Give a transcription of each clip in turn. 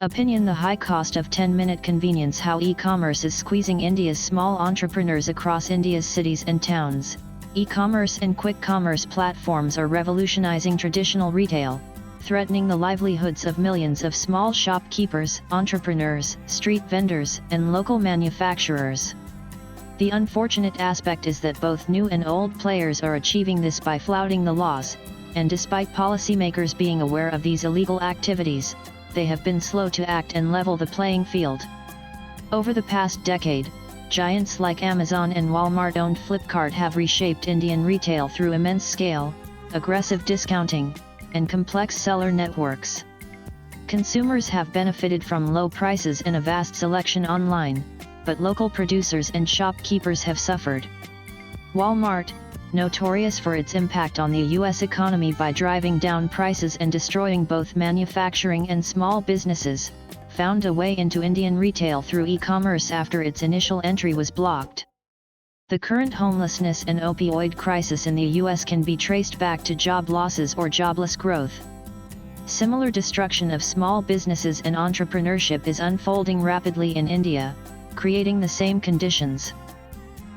Opinion: the high cost of 10-minute convenience. How e-commerce is squeezing India's small entrepreneurs across India's cities and towns. E-commerce and quick commerce platforms are revolutionizing traditional retail, threatening the livelihoods of millions of small shopkeepers, entrepreneurs, street vendors, and local manufacturers. The unfortunate aspect is that both new and old players are achieving this by flouting the laws, and despite policymakers being aware of these illegal activities, they have been slow to act and level the playing field. Over the past decade, giants like Amazon and Walmart-owned Flipkart have reshaped Indian retail through immense scale, aggressive discounting, and complex seller networks. Consumers have benefited from low prices and a vast selection online, but local producers and shopkeepers have suffered. Walmart, notorious for its impact on the U.S. economy by driving down prices and destroying both manufacturing and small businesses, found a way into Indian retail through e-commerce after its initial entry was blocked. The current homelessness and opioid crisis in the U.S. can be traced back to job losses or jobless growth. Similar destruction of small businesses and entrepreneurship is unfolding rapidly in India, creating the same conditions.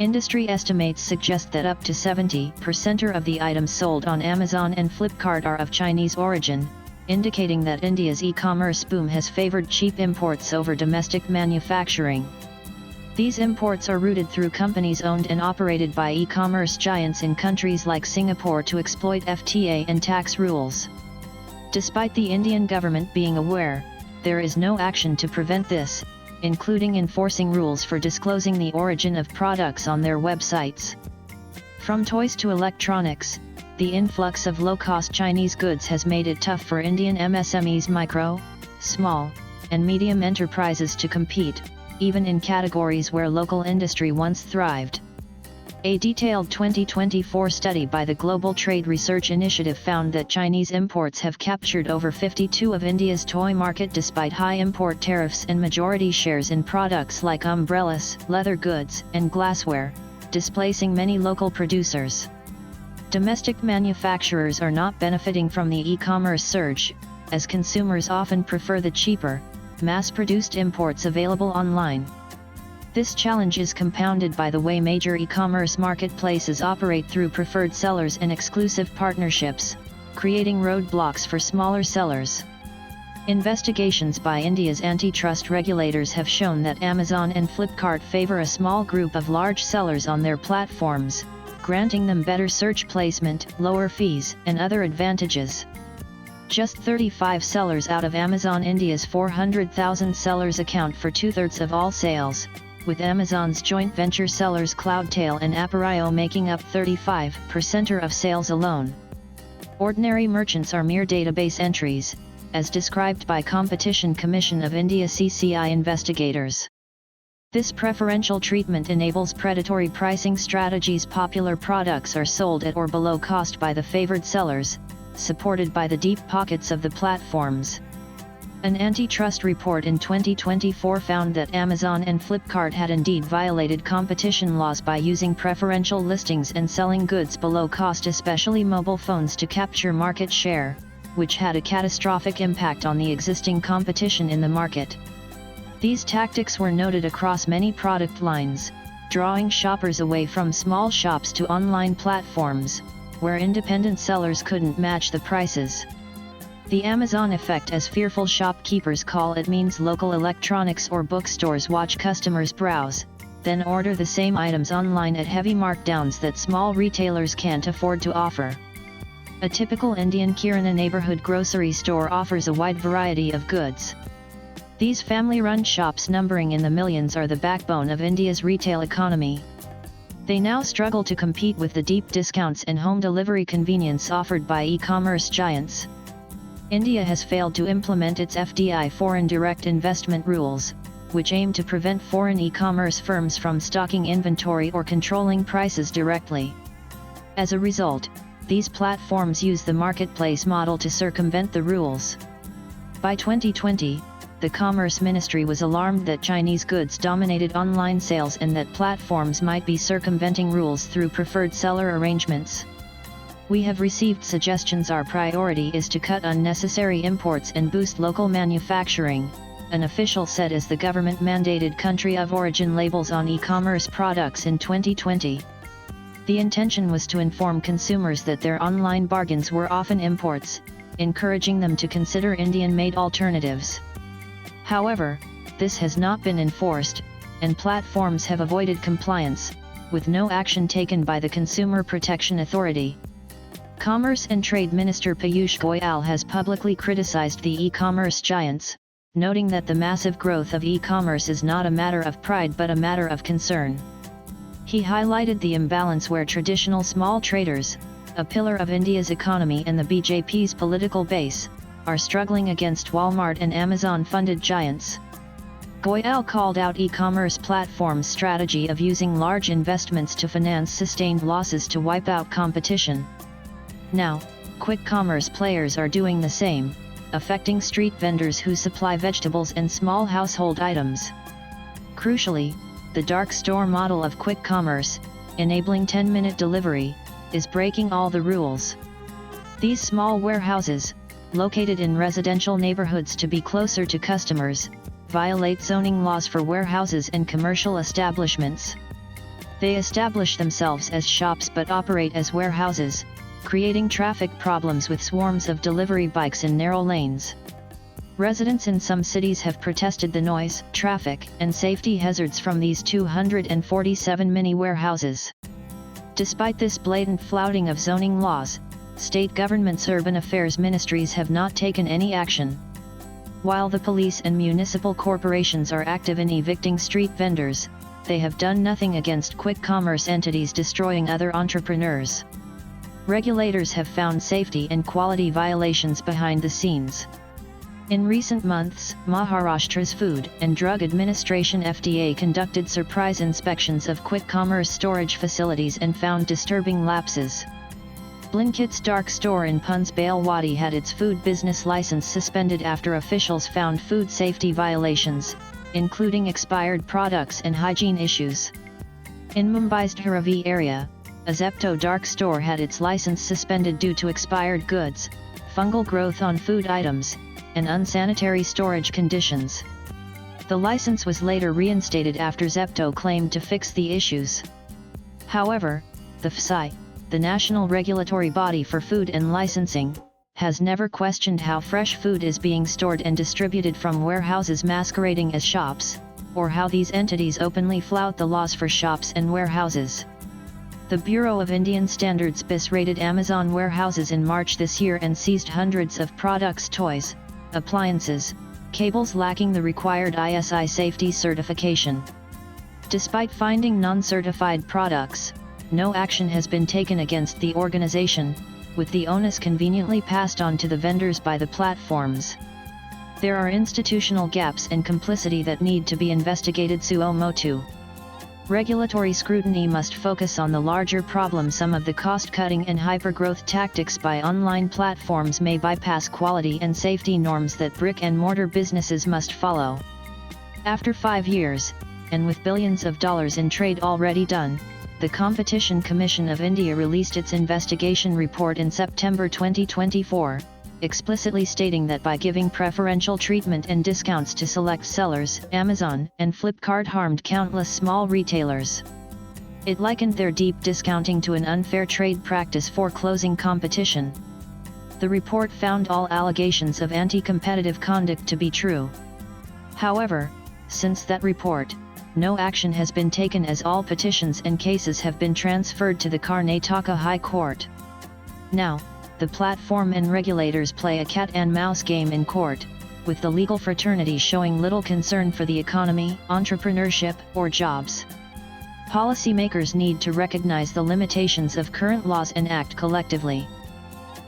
Industry estimates suggest that up to 70% of the items sold on Amazon and Flipkart are of Chinese origin, indicating that India's e-commerce boom has favored cheap imports over domestic manufacturing. These imports are routed through companies owned and operated by e-commerce giants in countries like Singapore to exploit FTA and tax rules. Despite the Indian government being aware, there is no action to prevent this, including enforcing rules for disclosing the origin of products on their websites. From toys to electronics, the influx of low-cost Chinese goods has made it tough for Indian MSMEs, micro, small, and medium enterprises to compete, even in categories where local industry once thrived. A detailed 2024 study by the Global Trade Research Initiative found that Chinese imports have captured over 52% of India's toy market despite high import tariffs and majority shares in products like umbrellas, leather goods, and glassware, displacing many local producers. Domestic manufacturers are not benefiting from the e-commerce surge, as consumers often prefer the cheaper, mass-produced imports available online. This challenge is compounded by the way major e-commerce marketplaces operate through preferred sellers and exclusive partnerships, creating roadblocks for smaller sellers. Investigations by India's antitrust regulators have shown that Amazon and Flipkart favor a small group of large sellers on their platforms, granting them better search placement, lower fees, and other advantages. Just 35 sellers out of Amazon India's 400,000 sellers account for 2/3 of all sales, with Amazon's joint venture sellers Cloudtail and Appareo making up 35% of sales alone. Ordinary merchants are mere database entries, as described by Competition Commission of India (CCI) investigators. This preferential treatment enables predatory pricing strategies. Popular products are sold at or below cost by the favored sellers, supported by the deep pockets of the platforms. An antitrust report in 2024 found that Amazon and Flipkart had indeed violated competition laws by using preferential listings and selling goods below cost, especially mobile phones, to capture market share, which had a catastrophic impact on the existing competition in the market. These tactics were noted across many product lines, drawing shoppers away from small shops to online platforms, where independent sellers couldn't match the prices. The Amazon effect, as fearful shopkeepers call it, means local electronics or bookstores watch customers browse, then order the same items online at heavy markdowns that small retailers can't afford to offer. A typical Indian Kirana neighborhood grocery store offers a wide variety of goods. These family-run shops, numbering in the millions, are the backbone of India's retail economy. They now struggle to compete with the deep discounts and home delivery convenience offered by e-commerce giants. India has failed to implement its FDI, foreign direct investment rules, which aim to prevent foreign e-commerce firms from stocking inventory or controlling prices directly. As a result, these platforms use the marketplace model to circumvent the rules. By 2020, the Commerce Ministry was alarmed that Chinese goods dominated online sales and that platforms might be circumventing rules through preferred seller arrangements. We have received suggestions. Our priority is to cut unnecessary imports and boost local manufacturing, an official said, as the government mandated country of origin labels on e-commerce products in 2020. The intention was to inform consumers that their online bargains were often imports, encouraging them to consider Indian-made alternatives. However, this has not been enforced, and platforms have avoided compliance, with no action taken by the Consumer Protection Authority. Commerce and Trade Minister Piyush Goyal has publicly criticized the e-commerce giants, noting that the massive growth of e-commerce is not a matter of pride but a matter of concern. He highlighted the imbalance where traditional small traders, a pillar of India's economy and the BJP's political base, are struggling against Walmart and Amazon-funded giants. Goyal called out e-commerce platforms' strategy of using large investments to finance sustained losses to wipe out competition. Now, quick commerce players are doing the same, affecting street vendors who supply vegetables and small household items. Crucially, the dark store model of quick commerce, enabling 10-minute delivery, is breaking all the rules. These small warehouses, located in residential neighborhoods to be closer to customers, violate zoning laws for warehouses and commercial establishments. They establish themselves as shops but operate as warehouses, creating traffic problems with swarms of delivery bikes in narrow lanes. Residents in some cities have protested the noise, traffic, and safety hazards from these 247 mini warehouses. Despite this blatant flouting of zoning laws, state governments' urban affairs ministries have not taken any action. While the police and municipal corporations are active in evicting street vendors, they have done nothing against quick commerce entities destroying other entrepreneurs. Regulators have found safety and quality violations behind the scenes. In recent months, Maharashtra's Food and Drug Administration (FDA) conducted surprise inspections of quick commerce storage facilities and found disturbing lapses. Blinkit's dark store in Punsbale had its food business license suspended after officials found food safety violations, including expired products and hygiene issues. In Mumbai's Dharavi area, a Zepto dark store had its license suspended due to expired goods, fungal growth on food items, and unsanitary storage conditions. The license was later reinstated after Zepto claimed to fix the issues. However, the FSI, the National Regulatory Body for Food and Licensing, has never questioned how fresh food is being stored and distributed from warehouses masquerading as shops, or how these entities openly flout the laws for shops and warehouses. The Bureau of Indian Standards BIS raided Amazon warehouses in March this year and seized hundreds of products, toys, appliances, cables lacking the required ISI safety certification. Despite finding non-certified products, no action has been taken against the organization, with the onus conveniently passed on to the vendors by the platforms. There are institutional gaps and complicity that need to be investigated. Suomotu. Regulatory scrutiny must focus on the larger problem. Some of the cost-cutting and hypergrowth tactics by online platforms may bypass quality and safety norms that brick-and-mortar businesses must follow. After 5 years, and with billions of dollars in trade already done, the Competition Commission of India released its investigation report in September 2024, explicitly stating that by giving preferential treatment and discounts to select sellers, Amazon and Flipkart harmed countless small retailers. It likened their deep discounting to an unfair trade practice foreclosing competition. The report found all allegations of anti-competitive conduct to be true. However, since that report, no action has been taken as all petitions and cases have been transferred to the Karnataka High Court. Now, the platform and regulators play a cat-and-mouse game in court, with the legal fraternity showing little concern for the economy, entrepreneurship, or jobs. Policymakers need to recognize the limitations of current laws and act collectively.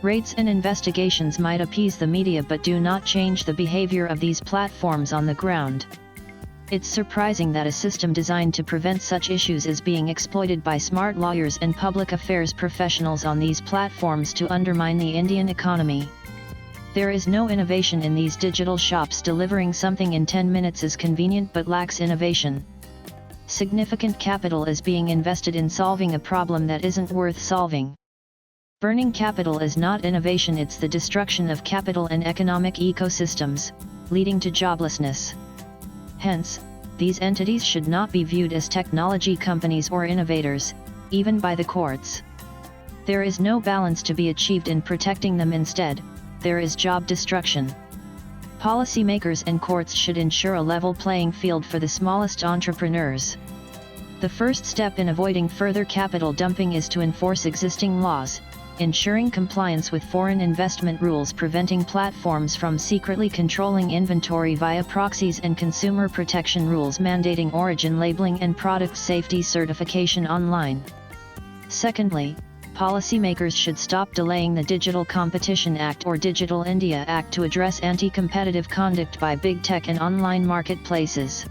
Raids and investigations might appease the media but do not change the behavior of these platforms on the ground. It's surprising that a system designed to prevent such issues is being exploited by smart lawyers and public affairs professionals on these platforms to undermine the Indian economy. There is no innovation in these digital shops. Delivering something in 10 minutes is convenient but lacks innovation. Significant capital is being invested in solving a problem that isn't worth solving. Burning capital is not innovation, it's the destruction of capital and economic ecosystems, leading to joblessness. Hence, these entities should not be viewed as technology companies or innovators, even by the courts. There is no balance to be achieved in protecting them. Instead, there is job destruction. Policymakers and courts should ensure a level playing field for the smallest entrepreneurs. The first step in avoiding further capital dumping is to enforce existing laws, ensuring compliance with foreign investment rules, preventing platforms from secretly controlling inventory via proxies, and consumer protection rules mandating origin labeling and product safety certification online. Secondly, policymakers should stop delaying the Digital Competition Act or Digital India Act to address anti-competitive conduct by big tech and online marketplaces.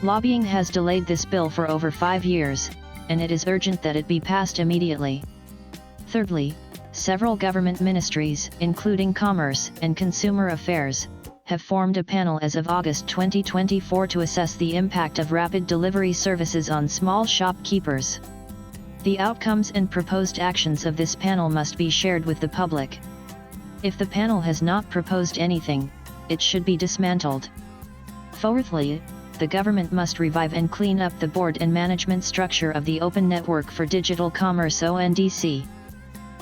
Lobbying has delayed this bill for over 5 years, and it is urgent that it be passed immediately. Thirdly, several government ministries, including Commerce and Consumer Affairs, have formed a panel as of August 2024 to assess the impact of rapid delivery services on small shopkeepers. The outcomes and proposed actions of this panel must be shared with the public. If the panel has not proposed anything, it should be dismantled. Fourthly, the government must revive and clean up the board and management structure of the Open Network for Digital Commerce (ONDC).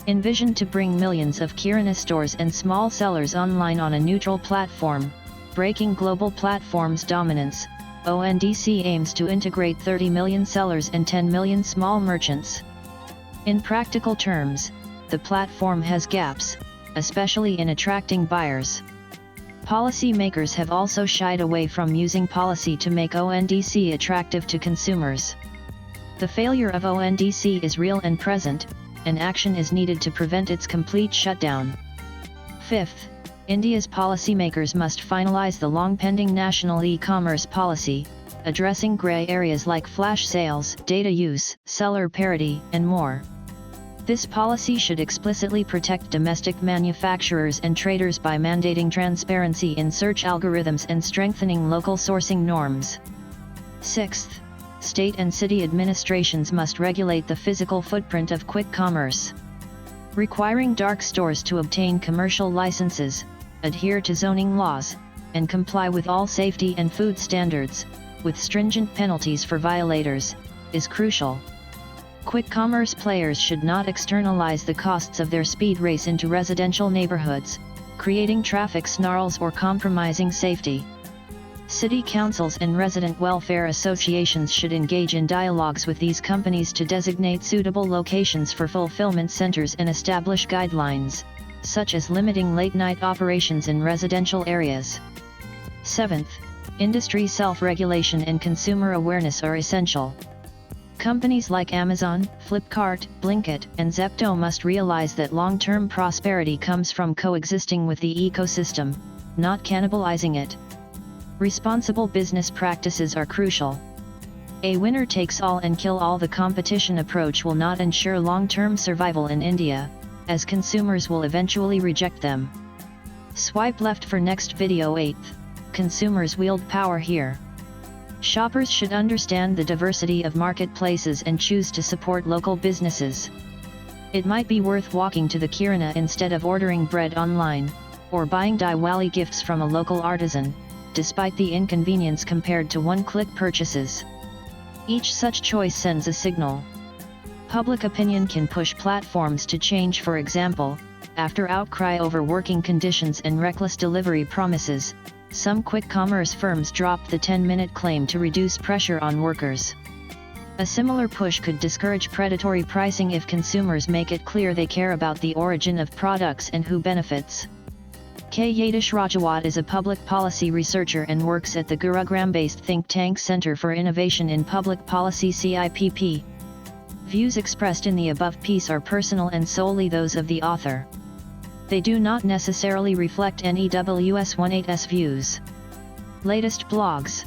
Envisioned to bring millions of kirana stores and small sellers online on a neutral platform, breaking global platforms' dominance, ONDC aims to integrate 30 million sellers and 10 million small merchants. In practical terms, the platform has gaps, especially in attracting buyers. Policymakers have also shied away from using policy to make ONDC attractive to consumers. The failure of ONDC is real and present, and action is needed to prevent its complete shutdown. Fifth, India's policymakers must finalize the long-pending national e-commerce policy, addressing grey areas like flash sales, data use, seller parity, and more. This policy should explicitly protect domestic manufacturers and traders by mandating transparency in search algorithms and strengthening local sourcing norms. Sixth, state and city administrations must regulate the physical footprint of quick commerce. Requiring dark stores to obtain commercial licenses, adhere to zoning laws, and comply with all safety and food standards, with stringent penalties for violators, is crucial. Quick commerce players should not externalize the costs of their speed race into residential neighborhoods, creating traffic snarls or compromising safety. City councils and resident welfare associations should engage in dialogues with these companies to designate suitable locations for fulfillment centers and establish guidelines, such as limiting late-night operations in residential areas. Seventh, industry self-regulation and consumer awareness are essential. Companies like Amazon, Flipkart, Blinkit, and Zepto must realize that long-term prosperity comes from coexisting with the ecosystem, not cannibalizing it. Responsible business practices are crucial. A winner-takes-all and kill-all the competition approach will not ensure long-term survival in India, as consumers will eventually reject them. Swipe left for next video. 8th, consumers wield power here. Shoppers should understand the diversity of marketplaces and choose to support local businesses. It might be worth walking to the kirana instead of ordering bread online, or buying Diwali gifts from a local artisan, despite the inconvenience compared to one-click purchases. Each such choice sends a signal. Public opinion can push platforms to change. For example, after outcry over working conditions and reckless delivery promises, some quick commerce firms dropped the 10-minute claim to reduce pressure on workers. A similar push could discourage predatory pricing if consumers make it clear they care about the origin of products and who benefits. K. Yatish Rajawat is a public policy researcher and works at the Gurugram-based think tank Center for Innovation in Public Policy (CIPP). Views expressed in the above piece are personal and solely those of the author. They do not necessarily reflect NEWS18's views. Latest blogs.